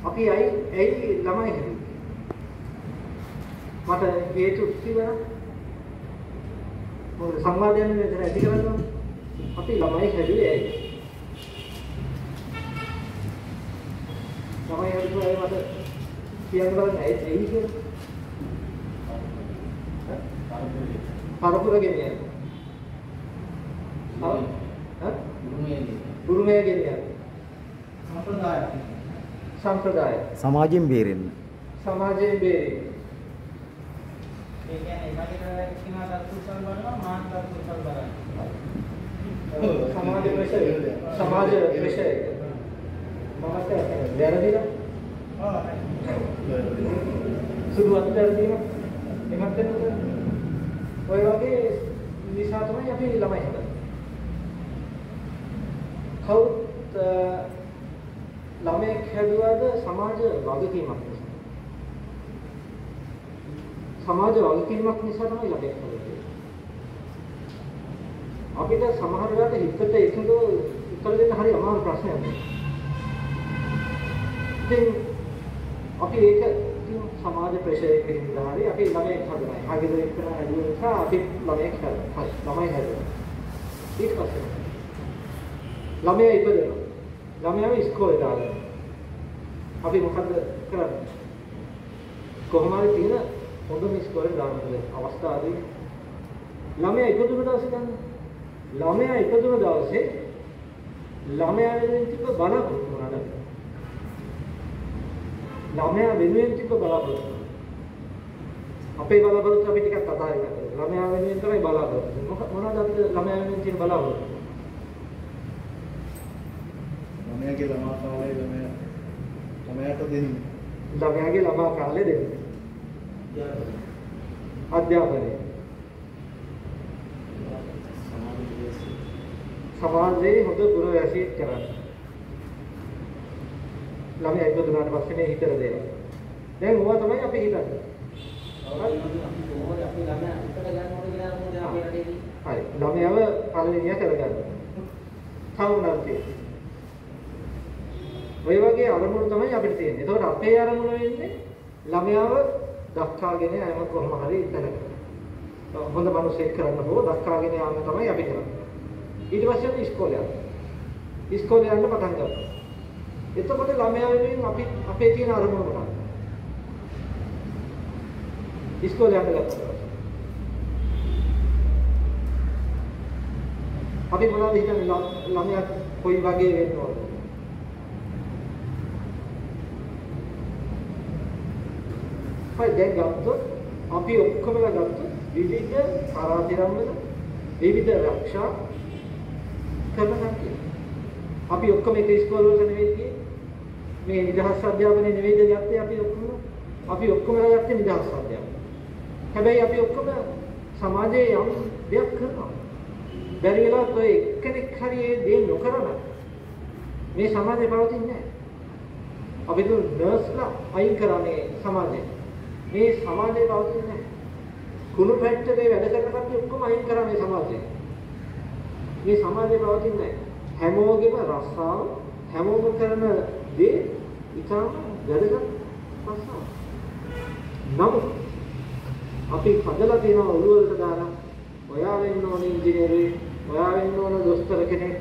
අපි ඇයි ළමයි හැදුවේ? මට හේතු කිව්වා. මොකද සංවාදයෙන් මෙතන ඇති කරගන්නවා. අපි ළමයි හැදුවේ ඇයි? ළමයි හැදුවා මට කියන්න බලන්න ඇයි කියලා. පරපුර ගෙනියන්න. බුරුමේ ගෙනියන්න. සම්ප්‍රදාය. සමාජයෙන් බේරෙන්න. සමාජයෙන් බේරෙන්න. ඒ කියන්නේ ඒකට කිනා දත්තුසල් බලනවා මාන දත්තුසල් බලනවා. සමාජ ප්‍රශ්නය. සමාජ ප්‍රශ්නය. මමත් වැරදිලා. සුදු අත්දැකීම එමත් වෙනවා. ඔය වගේ නිසා තමයි අපි ළමයි හදන්නේ. කවුරුත් ළමයෙක් හැදුවද සමාජ වගකීමක් නිසා. සමාජ වගකීමක් නිසා තමයි ළමයෙක් හැදෙන්නේ. අපිට සමහර වෙලාවට හිතට එකඟව උත්තර දෙන්න හරි අමාරු ප්‍රශ්නයක්. ඉතින් අපි ඒක සමාජ ප්‍රශ්නයකින් ඉඳලා හරි අපි ළමයෙක් හදනවා. ආගෙද එක්කන හැදුව නිසා අපි ළමයෙක් හදනවා. හරි ළමයි හැදෙනවා. ඊට පස්සේ ළමයා ඉපදෙනවා. ළමයාව ඉස්කෝලේ දානවා. අපි මොකද කරන්නේ? කොහොම හරි තියෙන හොඳම ඉස්කෝලේ දාන්න අවස්ථාවදී ළමයා ඉපදුන දවසේ ගන්න. ළමයා ඉපදුන දවසේ ළමයා වෙනුවෙන් තිබ්බ බලාපොරොත්තු මොනවාද? ළමයා වෙනුවෙන් තිබ්බ බලාපොරොත්තු. අපේ බලාපොරොත්තු අපි ටිකක් අතාරින්න. ළමයා වෙනුවෙන් තමයි බලාපොරොත්තු. මොනවද අපිට ළමයා වෙනුවෙන් තියෙන බලාපොරොත්තු? ළමයාගේ ළමා කාලේ ළමයාට දෙන්නේ. ළමයාගේ ළමා කාලේ දෙන්නේ. අධ්‍යාපනය. සමාජයේ හොඳ ගුණ රැසීත් කරන්න. ළමයා ඉපදුනාට පස්සේ මේ හිතර දේවා. දැන් ඕවා තමයි අපි හිතන්නේ. අපි ළමයා උත්තර ගන්න ඕනේ කියලා මොකද අපේ රටේදී? හරි. ළමයාව පළවෙනිය කරගන්න. කවුරුන්ද? ඔය වගේ අරමුණු තමයි අපිට තියෙන්නේ. ඒතකොට අපේ අරමුණ වෙන්නේ ළමයාව දක්කාගෙන යෑම කොහොම හරි තැනකට. හොඳ මිනිසෙක් කරන්න හෝ දක්කාගෙන යාම තමයි අපි කරන්නේ. ඊට පස්සේ අපි ඉස්කෝලේ යනවා. ඉස්කෝලේ යන්න පටන් ගන්නවා. එතකොට ළමයා වෙනුවෙන් අපි අපේ තියෙන අරමුණ මොකක්ද? ඉස්කෝලේ යන්න ගත්තා. අපි මොනවද හිතන්නේ ළමයා කොයි වගේ වෙන්න ඕනද? දැන් ගත්තොත් අපි ඔක්කොමලා ගත්තොත් විවිධ පරාතිරම් වල විවිධ රක්ෂා කරන කට්ටිය. අපි ඔක්කොම එක ඉස්කෝල වල නෙවෙයි ගියේ. මේ නිදහස් අධ්‍යාපනයේ නෙවෙයිද ගත්තේ අපි ඔක්කොම. අපි ඔක්කොමලා ගත්තේ නිදහස් අධ්‍යාපනය. හැබැයි අපි ඔක්කොම සමාජයේ යම් දෙයක් කරනවා. බැරි වෙලාවත් ඔය එක්කෙනෙක් හරි ඒ දේ නොකරන මේ සමාජය පවතින්නේ නැහැ. අපි දුන්න නර්ස්ලා අයින් කරන්නේ සමාජයේ. මේ සමාජයේ පවතින්නේ නැහැ. කුණු පැත්තේ වැඩ කරන කට්ටිය ඔක්කොම අයින් කරා මේ සමාජයේ. මේ සමාජයේ පවතින්නේ නැහැ. හැමෝගෙම රස්සාව හැමෝම කරන දේ ඉතාම වැදගත් රස්සාව. නමුත් අපි හදලා තියෙන ඔළුව වලට දාලා ඔයා වෙන්න ඕන ඉංජිනේරුවෙක්, ඔයා වෙන්න ඕන දොස්තර කෙනෙක්,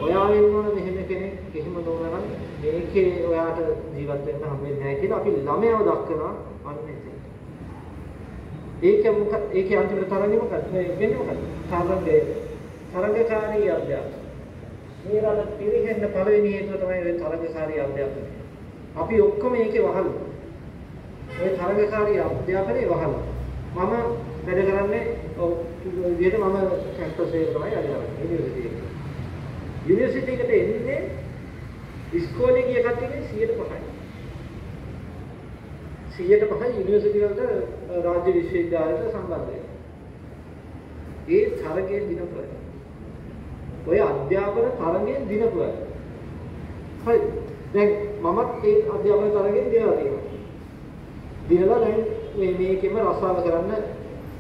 ඔයා වෙන්න ඕන මෙහෙම කෙනෙක්, එහෙම නොවනම් මේකේ ඔයාට ජීවත් වෙන්න හම්බෙන්නේ නැහැ කියලා අපි ළමයාව දක්වනවා. ඒකේ අන්තිම තරඟෙ මොකක්ද? වෙන්නේ මොකක්ද? තරඟකාරී අධ්‍යාපනය. මේ රට පිරිහෙන්න පළවෙනි හේතුව තමයි මේ තරඟකාරී අධ්‍යාපනය. අපි ඔක්කොම ඒකේ වහල්. ඒ තරඟකාරී අධ්‍යාපනයේ වහල්. මම වැඩ කරන්නේ විදිහට මම කැම්පස් එකේ තමයි වැඩ කරන්නේ යුනිවර්සිටි එකේ. යුනිවර්සිටි එකට එන්නේ ඉස්කෝලේ ගිය කට්ටියගේ 100%යි. 100% යුනිවර්සිටි වලට රාජ්‍ය විශ්වවිද්‍යාලයට සම්බන්ධ වෙනවා. ඒ තරගයෙන් දිනපුවයි. ඔය අධ්‍යාපන තරගයෙන් දිනපුවයි. හරි. දැන් මමත් ඒ අධ්‍යාපන තරගයෙන් දිනලා තියෙනවා. දිනලා දැන් මේකෙම රසාව කරන්න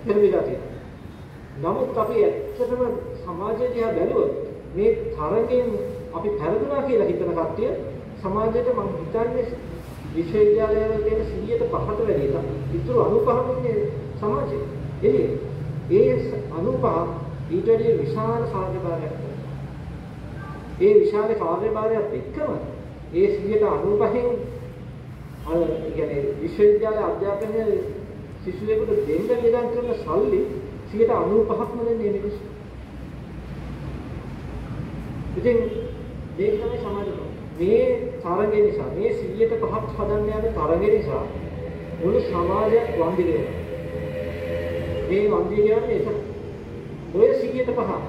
පෙරමිලා තියෙනවා. නමුත් අපි ඇත්තටම සමාජය දිහා බැලුවොත් මේ තරගයෙන් අපි පෙරදුනා කියලා හිතන කට්ටිය සමාජයට මම හිතන්නේ විශ්වවිද්‍යාලවල තියෙන 100%ට වැඩිය තමයි. ඉතුරු 95 ඉන්නේ සමාජයේ. ඒ 95 ඊට වැඩිය විශාල කාර්යභාරයක්. ඒ විශාල කාර්යභාරයත් එක්කම ඒ 95%න් කියන්නේ විශ්වවිද්‍යාල අධ්‍යාපනයේ සිසුවෙකුට දෙන්න වියදම් කරන සල්ලි 95%ක්ම දෙන්නේ මිනිස්සු. ඉතින් මේක තමයි සමාජය. මේ තරඟය නිසා මේ 100%ක් හදන්න යන තරඟය නිසා මුළු සමාජයක් වන්දි වෙනවා. මේ වන්දි කියන්නේ ඒක ඔය 100%.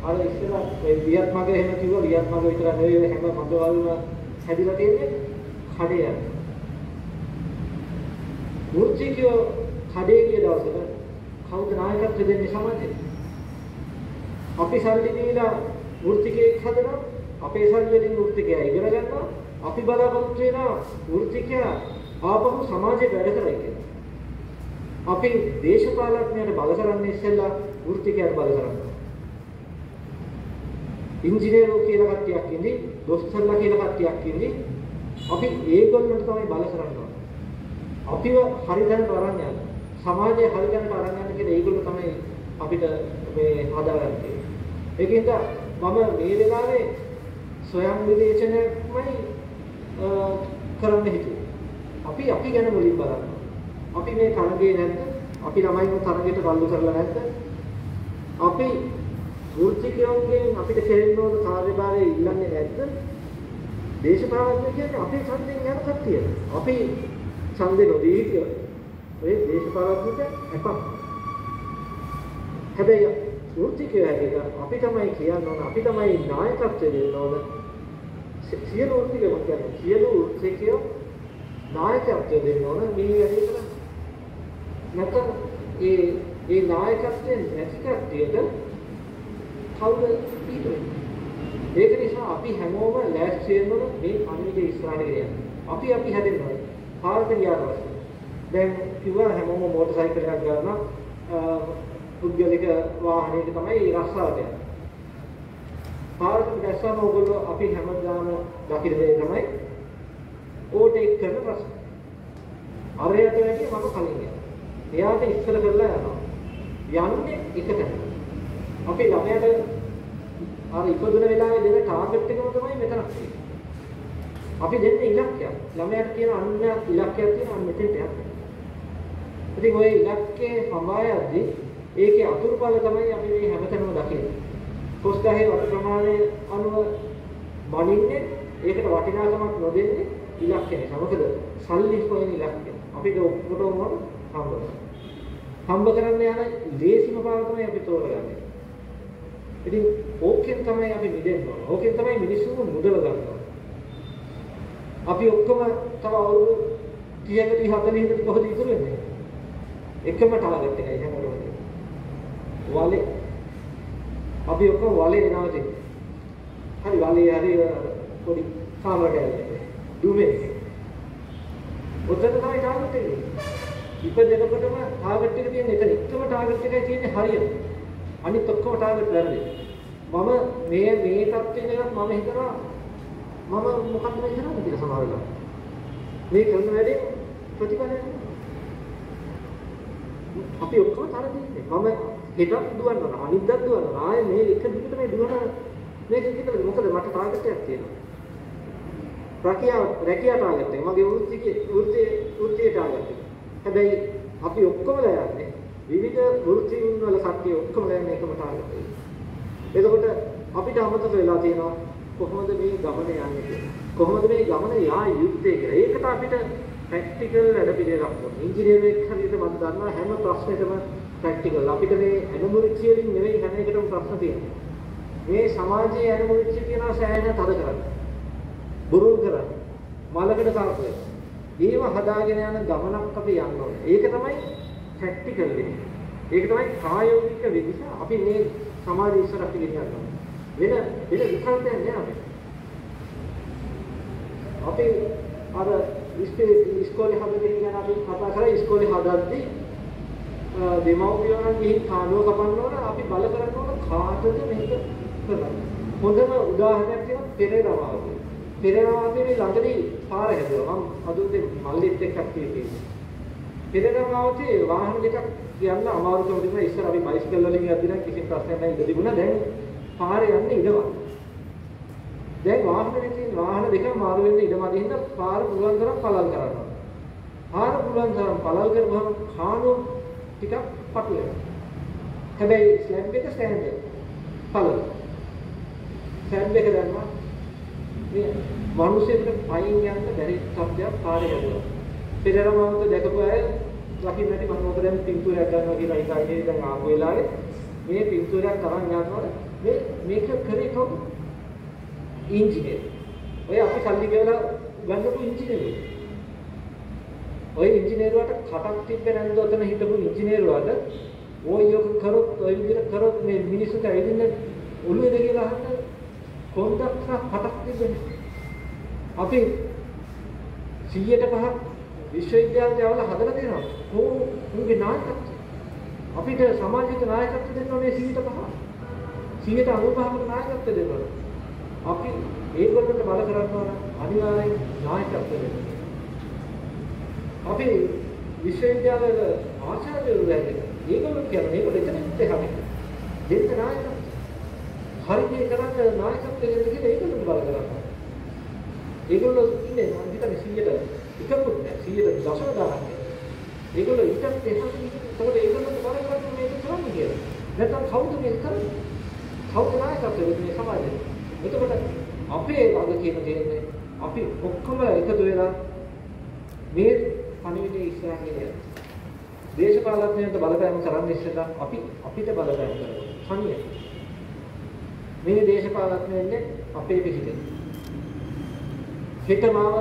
අර ඉස්සෙල්ලා ඔය වියත් මග එහෙම කිව්වා වියත් මග විතර නෙවෙයි හැම මගවලම හැදිලා තියෙන්නේ කඩේ යන. වෘත්තිකයෝ කඩේ ගිය දවසට කවුද නායකත්වය දෙන්නේ සමාජයට? අපි සල්ලි දීලා වෘත්තිකයෙක් හදනවා අපේ සල්ලි වලින් වෘත්තිකයා ඉගෙන ගන්නවා අපි බලාපොරොත්තු වෙනවා වෘත්තිකයා ආපහු සමාජයට වැඩ කරයි කියලා. අපි දේශපාලඥයන්ට බල කරන්නේ ඉස්සෙල්ලා වෘත්තිකයාට බල කරනවා. ඉංජිනේරු කියලා කට්ටියක් ඉන්නේ දොස්තරලා කියලා කට්ටියක් ඉන්නේ අපි ඒගොල්ලන්ට තමයි බල කරන්නේ. අපිව හරියට අරන් යන්න සමාජයේ හරියට අරන් යන්න කියලා ඒගොල්ලෝ තමයි අපිට මේ හදාගන්නේ. ඒකින්ද මම මේ වෙලාවේ ස්වයං විවේචනයක්මයි කරන්න හිතුවේ. අපි ගැන මුලින් බලන්න. අපි මේ තරගයේ නැද්ද? අපි ළමයින්ව තරගයට කල්ලු කරලා නැද්ද? අපි වෘත්තිකයන්ගෙන් අපිට කෙරෙන්න ඕන කාර්යභාරය ඉල්ලන්නේ නැද්ද? දේශපාලනය කියන්නේ අපේ ඡන්දයෙන් යන කට්ටිය. අපි ඡන්දේ නොදී හිටියොත් ඔය දේශපාලනයට අප. හැබැයි වෘත්තිකයෝ හැටියට අපි තමයි කියන්න ඕන අපි තමයි නායකත්වය දෙන්න ඕන. සියලු වෘත්තිකයෝ කියන්නේ සියලු වෘත්තිකයෝ නායකත්වය දෙන්න ඕන මේ වැඩේ කරන්න. නැත්නම් ඒ නායකත්වයෙන් නැති කට්ටියට කවුද ඊට? ඒක නිසා අපි හැමෝම ලෑස්ති වෙන්න ඕන මේ අනිවිද ඉස්සරහට ගෙනියන්න. අපි හැදෙන්න ඕන. පාරට ගියාට පස්සේ දැන් කිව්වා හැමෝම මෝටර් සයිකල් එකක් ගන්නවා පුද්ගලික වාහනයක තමයි රස්සාවට යන්නේ. පාරට දැස්සම ඕගොල්ලෝ අපි හැමදාම දකින දේ තමයි ඕටේක් කරන ප්‍රශ්න. අරයට වැඩි මම කලින් යනවා. එයාට ඉස්සර කරලා යනවා. යන්නේ එක තැනක. අපි ළමයාට අර ඉපදුන වෙලාවේ දෙන ටාගට් එකම තමයි මෙතනක් තියෙන්නේ. අපි දෙන්නේ ඉලක්කයක්. ළමයාට කියන අන්න ඉලක්කයක් තියෙනවා අන්න මෙතෙන්ට යන්න. ඉතින් ওই ඉලක්කේ සමායද්දී ඒකේ අතුරුඵල තමයි අපි මේ හැමතැනම දකින්නේ. කොස්ගහේ වට ප්‍රමාණය අනුව බණින්නේ ඒකට වටිනාකමක් නොදෙන්නේ ඉලක්කය නිසා. මොකද සල්ලි හොයන ඉලක්කය. අපිට ඔක්කොටම හම්බ කරන්න යන ලේසිම පාර තමයි අපි තෝරගන්නේ. ඉතින් ඕකෙන් තමයි අපි මිදෙන්න ඕන. ඕකෙන් තමයි මිනිස්සුන්ව මුදව ගන්න ඕන. අපි ඔක්කොම තව අවුරුදු 30කට 40කට කොහොමද ඉතුරු වෙන්නේ? එකම ටාගට් එකයි හැමෝටම. වලේ අපි ඔක්කොම වලේ එනවා තියෙන්නේ. හරි වලේ හරි පොඩි කාමරයකට දුමේ. ඔතන තමයි ටාගට් එක. ඉපදෙනකොටම ටාගට් එක තියෙන එතන එකම ටාගට් එකයි තියෙන්නේ හරියට. අනිත් ඔක්කොම ටාගට් වැරදි. මම මේ තත්ත්වෙ ඉඳලා මම හිතනවා මම මොකක්ද මේ කරන්නේ කියලා සමහරවිට. මේ කරන වැඩේ ප්‍රතිඵලයක්. අපි ඔක්කොම තරදින්නේ. මම හෙටත් දුවනවා අනිද්දාත් දුවනවා. ආයේ මේ එක දිගට මේ දුවන මේක කිව්වද මොකද මට ටාගට් එකක් තියෙනවා. රැකියා ටාගට් එක. මගේ වෘත්තියේ ටාගට් එක. හැබැයි අපි ඔක්කොම යන්නේ විවිධ වෘත්තීන් වල කට්ටිය ඔක්කොම යන්නේ එකම ටාගට් එකට. එතකොට අපිට අමතක වෙලා තියෙනවා කොහොමද මේ ගමන යන්නේ කියලා. කොහොමද මේ ගමන යා යුත්තේ කියලා. ඒකට අපිට ප්‍රැක්ටිකල් වැඩ පිළිවෙලක් ඕන. ඉංජිනේරුවෙක් හරියට මම දන්නවා හැම ප්‍රශ්නෙටම ප්‍රැක්ටිකල්. අපිට මේ ඇනමුරිච්චි වලින් නෙවෙයි හැම එකටම ප්‍රශ්න තියෙන්නේ. මේ සමාජයේ ඇනමුරිච්චි කියනවා සෑහෙන තද කරන්නේ. බුරුල් කරන්නේ. මලකට සාපේ. ඒව හදාගෙන යන ගමනක් අපි යන්න ඕනේ. ඒක තමයි ප්‍රැක්ටිකල් වෙන්නේ. ඒක තමයි ප්‍රායෝගික විදිහ අපි මේ සමාජය ඉස්සරහට ගෙනියන්න ඕනේ. වෙන විකල්පයක් නෑ අපිට. අපි අර ඉස්කෝලේ හදගෙන යන අපි කතා කරා ඉස්කෝලේ හදද්දී දෙමව්පියෝනම් ගිහින් කානුව කපන්න ඕන අපි බල කරන්න ඕන කාටද මේක කරන්නේ. හොඳම උදාහරණයක් තියෙනවා පෙරේරාව. පෙරේරාමාවතේ මේ ළඟදී පාර හැදුවා. මම අදුත්තේ මල්ලිත් එක්ක කිව්වේ. පෙරේරාමාවතේ වාහන දෙකක් යන්න අමාරුකම තිබුණා. ඉස්සර අපි බයිසිකල් වලින් යද්දී නම් කිසි ප්‍රශ්නයක් නැහැ ඉඳ තිබුණා. දැන් පාරේ යන්නේ ඉඩමක්. දැන් වාහන දෙක මාරු වෙන්න ඉඩමක් හින්දා පාර පුළුවන් තරම් පළල් කරනවා. පාර පුළුවන් තරම් පළල් කරපුවම කාණු ටිකක් පටු වෙනවා. හැබැයි ස්ලැබ් එක ස්ටෑන්ඩ් එක පළල්. ස්ලැබ් එක දැම්මා මේ මිනිස්සුන්ට පයින් යන්න බැරි තත්ත්වයක් පාරේ හැදුවා. පෙරේරාමාවත දැකපු අය ලකින් නැති මම උතර දැන් පින්තූරයක් ගන්නවා කියලා හිතාගෙන දැන් ආපු වෙලාවේ මේ පින්තූරයක් තරම් යනකොට මේක කරේ කවුද? ඉංජිනේර. ඔය අපි සල්ලි ගෙවලා ගන්නපු ඉංජිනේරු. ඔය ඉංජිනේරුවට කටක් තිබ්බේ නැන්ද ඔතන හිටපු ඉංජිනේරුවට ඔය යොක කරොත් ඔය විදිහට කරොත් මේ මිනිස්සුන්ට ඇවිදින්න ඔළුවේද කියලා අහන්න කොන්දක් කටක් තිබ්බේ. අපි 100%ක් විශ්වවිද්‍යාලවල හදලා දෙනවා. උන්ගේ නායකත්වය. අපිට සමාජික නායකත්වය දෙන්න ඕනේ 100%. 195කට නායකත්වය දෙන්න ඕනේ. අපි ඒගොල්ලන්ට බල කරනවා නම් අනිවාර්යෙන් නායකත්වය දෙන්න. අපි විශ්වවිද්‍යාලවල ආචාර්යවරු දැක්කේ ඒගොල්ලෝ කියන්නේ මේක දෙතනින් දෙහම දෙන්න නායකත්වය. හරියට කරන්න නායකත්වය දෙන්න කියලා ඒගොල්ලන්ට බල කරනවා. ඒගොල්ලෝ ඉන්නේ මම හිතන්නේ 100ට එකකුත් නෑ 100ට දශම ගණන්. ඒගොල්ලෝ ඊටත් එහාට ඒකෝට ඒගොල්ලෝ බල කරන්නේ මේක කරන්න කියලා. නැත්නම් කවුද මේක කරන්නේ? කවුද නායකත්වය දෙන්නේ සමාජයේ? එතකොට අපේ ළඟ කියන දෙන්නේ අපි ඔක්කොම එකතු වෙලා මේ පණිවිඩය ඉස්සරහින් යනවා. දේශපාලඥයන්ට බලපෑම කරන්න ඉස්සෙල්ලා අපිට බලපෑම කරනවා. තනියෙන්. මේ දේශපාලඥයන්ගේ අපේ පිටින්. හිතමාව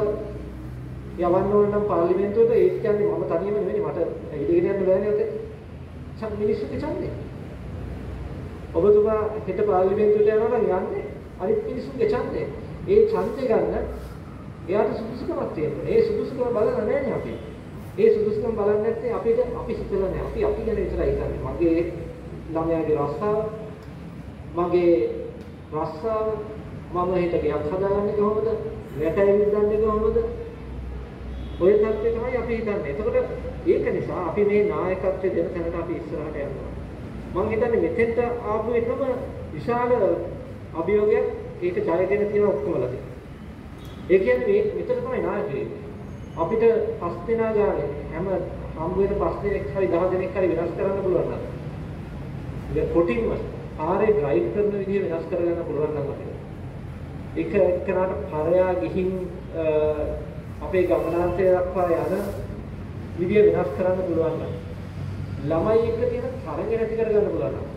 යවන්න ඕන නම් පාර්ලිමේන්තුවට ඒක කියන්නේ මම තනියම නෙවෙයි මට ඉදිරියට යන්න බෑනේ ඔතේ. මිනිස්සුන්ගේ ඡන්දය. ඔබතුමා හිත පාර්ලිමේන්තුවට යනවා නම් යන්නේ අනිත් මිනිස්සුන්ගේ ඡන්දය. ඒ ඡන්දය ගන්න එයාට සුදුසුකමක් තියෙනවා. ඒ සුදුසුකම බලලා නැහැ අපි. ඒ සුදුසුකම බලන්නේ නැත්නම් අපි හිතලා නැහැ. අපි ගැන විතරයි හිතන්නේ. මගේ ළමයාගේ රස්සාව, මගේ රස්සාව, මම හිත ගයක් හදාගන්නේ කොහොමද? නැටයි විඳන්නේ කොහොමද? ඔය තත්ත්වය තමයි අපි හිතන්නේ. එතකොට ඒක නිසා අපි මේ නායකත්වය දෙන තැනට අපි ඉස්සරහට යනවා. මම හිතන්නේ මෙතෙන්ට ආපු එකම විශාල අභියෝගයක් ඒක ජයගෙන තියෙන ඔක්කොමලා තියෙනවා. ඒ කියන්නේ මෙතන තමයි නායකයෙක්. අපිට 5 දෙනා ගානේ හැම හම්බ වෙන 5 දෙනෙක් හරි 10 දෙනෙක් හරි වෙනස් කරන්න පුළුවන් නම්. ඒක කොටින්ම ආරේ ඩ්‍රයිව් කරන විදිහ වෙනස් කරගන්න පුළුවන් නම් අපිට. එක එක්කනට පරයා ගිහින් අපේ ගමනාන්තය දක්වා යන විදිය වෙනස් කරන්න පුළුවන් නම්. ළමයි එක්ක තියෙන තරඟ නැති කරගන්න පුළුවන් නම්.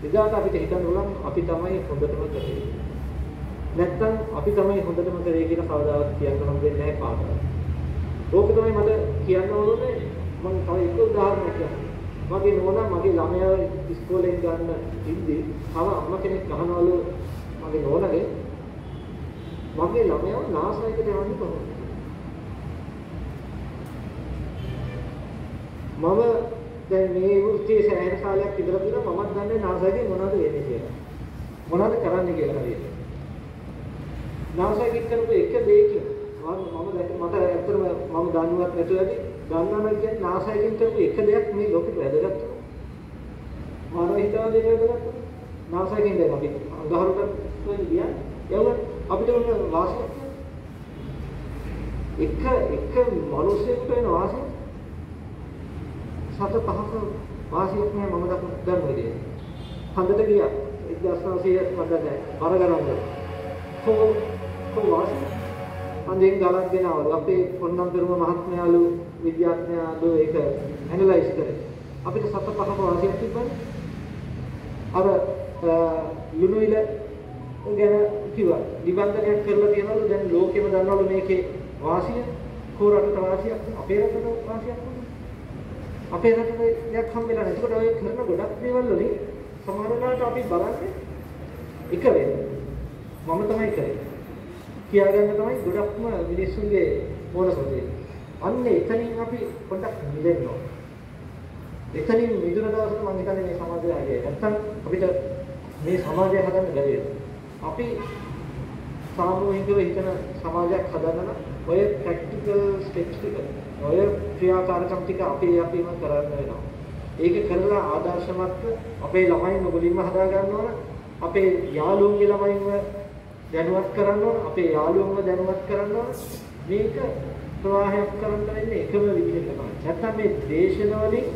එදාට අපිට හිතන්න පුළුවන් අපි තමයි හොඳටම කරේ. නැත්තම් අපි තමයි හොඳටම කරේ කියන කවදාවත් කියන්න හම්බෙන්නේ නැහැ කාටවත්. ඕක තමයි මට කියන්න ඕනේ මම තව එක උදාහරණයක් කියන්නම්. මගේ නෝනා මගේ ළමයා ඉස්කෝලෙන් ගන්න ඉඳි තව අම්මා කෙනෙක් අහනවලු මගේ නෝනාගේ මගේ ළමයාව නාසයකට යවන්නේ කොහොමද? මම දැන් මේ වෘත්තියේ සෑහෙන කාලයක් ඉඳලා තියෙනවා මමත් දන්නේ නාසයෙන් මොනවද වෙන්නේ කියලා. මොනවද කරන්න කියලා හරියට. නාසයෙන් කරපු එක දෙයකින් මට ඇත්තටම මම දන්නවත් නැතුව ඇති දන්නවා කියන්නේ නාසයෙන් කරපු එක දෙයක් මේ ලෝකෙට වැදගත්. මානව හිතවල වැදගත්. නාසයෙන් දැන් අපි අඟහරුට කියන්නේ යවුන අපිට උන වාසියක් එක මිනිසෙකුට වෙන වාසිය සත පහක වාසියක් නෑ මම දන්නවා ඉතින්. හන්දට ගියා 1900 මතකයි අරගරන්න. කො වාසිය හන්දෙන් ගලක් ගෙනවලු අපේ පොන්නම්පෙරුම මහත්මයාලු විද්‍යාඥයාලු ඒක ඇනලයිස් කරේ. අපිට සත පහක වාසියක් තිබ්බනේ. අර ලුණුවිල ගැන කිව්වා. නිබන්ධනයක් කරලා තියනවලු දැන් ලෝකෙම දන්නවලු මේකේ වාසිය කොරකට වාසියක් අපේ රටේ වාසියක් නෙමෙයි. අපේ රටේ දෙයක් හම්බෙලා නැහැ. ඒකට ඔය කරන ගොඩක් දේවල් වලින් සමහර වෙලාවට අපි බලන්නේ එක වෙන්නේ. මම තමයි කරේ. කියාගන්න තමයි ගොඩක්ම මිනිස්සුන්ගේ මොනසොතේ. අන්න එතනින් අපි පොඩ්ඩක් මිදෙන්න ඕන. එතනින් මිදුන දවසට මම හිතන්නේ මේ සමාජය ආයේ නැත්තම් අපිට මේ සමාජය හදන්න බැරි වෙනවා. අපි සාමූහිකව හිතන සමාජයක් හදන්න ඔය ප්‍රැක්ටිකල් ස්ටෙප්ස් ටික ඔය ක්‍රියාකාරකම් ටික අපිම කරන්න වෙනවා. ඒක කරලා ආදර්ශමත්ව අපේ ළමයි මුලින්ම හදා ගන්න ඕන. අපේ යාළුවන්ගේ ළමයින්ව දැනුවත් කරන්න ඕන. අපේ යාළුවන්ව දැනුවත් කරන්න ඕන. මේක ප්‍රවාහයක් කරන්න වෙන්නේ එකම විදිහට තමයි. නැත්නම් මේ දේශනවලින්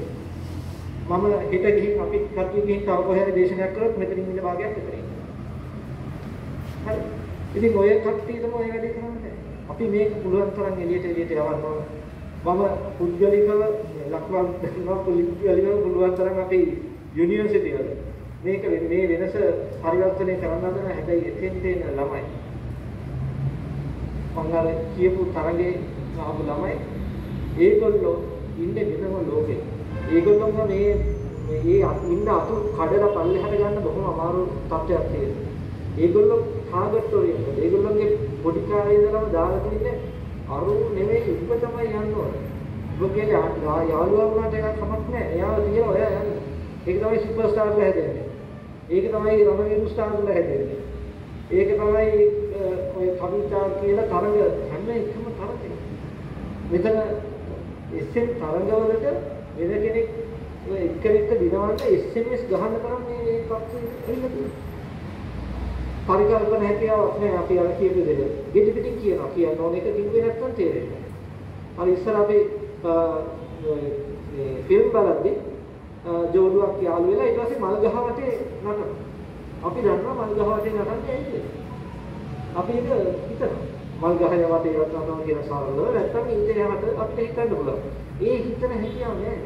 මම හිත ගිහින් අපි කට්ටිය ගිහින් තව කොහේ දේශනයක් කරොත් මෙතනින් ඉන්න භාගයක් විතරයි. හරි. ඉතින් ඔය කට්ටිය තමයි ඔය වැඩේ කරන්නේ. අපි මේක පුළුවන් තරම් එළියට යවන්න ඕන. මම පුද්ගලිකව ලක්වල් පුද්ගලිකව පුළුවන් තරම් අපේ යුනිවර්සිටි වල මේක මේ වෙනස පරිවර්තනය කරන්න හදන හැබැයි එතෙන් තේන ළමයි. මංගල කියපු තරගේ ආපු ළමයි ඒගොල්ලෝ ඉන්නේ වෙනම ලෝකෙක. ඒගොල්ලෝම මේ ඉන්න අතු කඩලා පල්ලෙහාට ගන්න බොහොම අමාරු තත්ත්වයක් තියෙනවා. ඒගොල්ලෝ ටාගට් ඔරියන්ටඩ්. ඒගොල්ලන්ගේ පොඩි කාලේ ඉඳලම දාලා තින්නේ අරු නෙමෙයි උඹ තමයි යන්න ඕන. ඔබගේ යාළුවා වුණාට එකක් කමක් නැහැ. එයාව තියලා ඔයා යන්න. ඒක තමයි සුපර් ස්ටාර්ලා හැදෙන්නේ. ඒක තමයි රමණීය ස්ටාර්ලා හැදෙන්නේ. ඒක තමයි ඔය කවිතා කියලා තරඟ හැම එකම තරඟයි. මෙතන SM තරඟවලට වෙන කෙනෙක් ඔය එක්කෙනෙක්ට දිනවන්න SMS ගහන්න තරම් මේ පක්ෂේ ඉන්න තියෙනවා. පරිකල්පන හැකියාවක් නෑ අපි අර කියපු දෙයක්. ගෙඩි පිටින් කියන්න ඕන එක කිව්වේ නැත්නම් තේරෙන්නේ නෑ. හරි ඉස්සර අපි මේ ෆිල්ම් බලද්දී ජෝඩුවක් යාළු වෙලා ඊට පස්සේ මල් ගහ වටේ නටන. අපි දන්නවා මල් ගහ වටේ නටන්නේ ඇයිද? අපි ඒක හිතනවා. මල් ගහ වටේ නටනවා කියන සරලව නැත්නම් ඉන්දියාවට අපිට හිතන්න පුළුවන්. ඒ හිතන හැකියාව නෑ.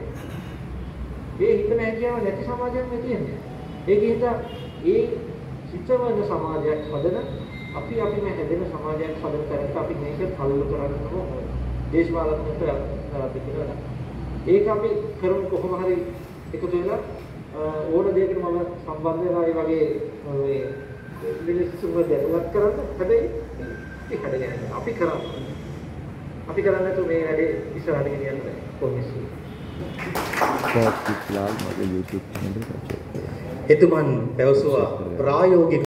ඒ හිතන හැකියාව නැති සමාජයක් මේ තියෙන්නේ. ඒක හිතා ඒ හිතවන සමාජයක් හදන අපි මේ හැදෙන සමාජයක් හදන තරමට අපි මේක කල්ලු කරගන්න ඕනේ. දේශපාලනයට කරලා ඒක අපි කරමු කොහොම හරි එකතු වෙලා ඕන දෙයකට මම සම්බන්ධ වෙලා ඒ වගේ මේ මිනිස්සුන්ව දැනුවත් කරන්න. හැබැයි ඒක හදගෙන අපි කරන්නේ තු මේ වැඩේ ඉස්සරහට ගෙනියන්න බෑ කොහොමද? මගේ YouTube channel එක එතුමන් පැවසුවා ප්‍රායෝගික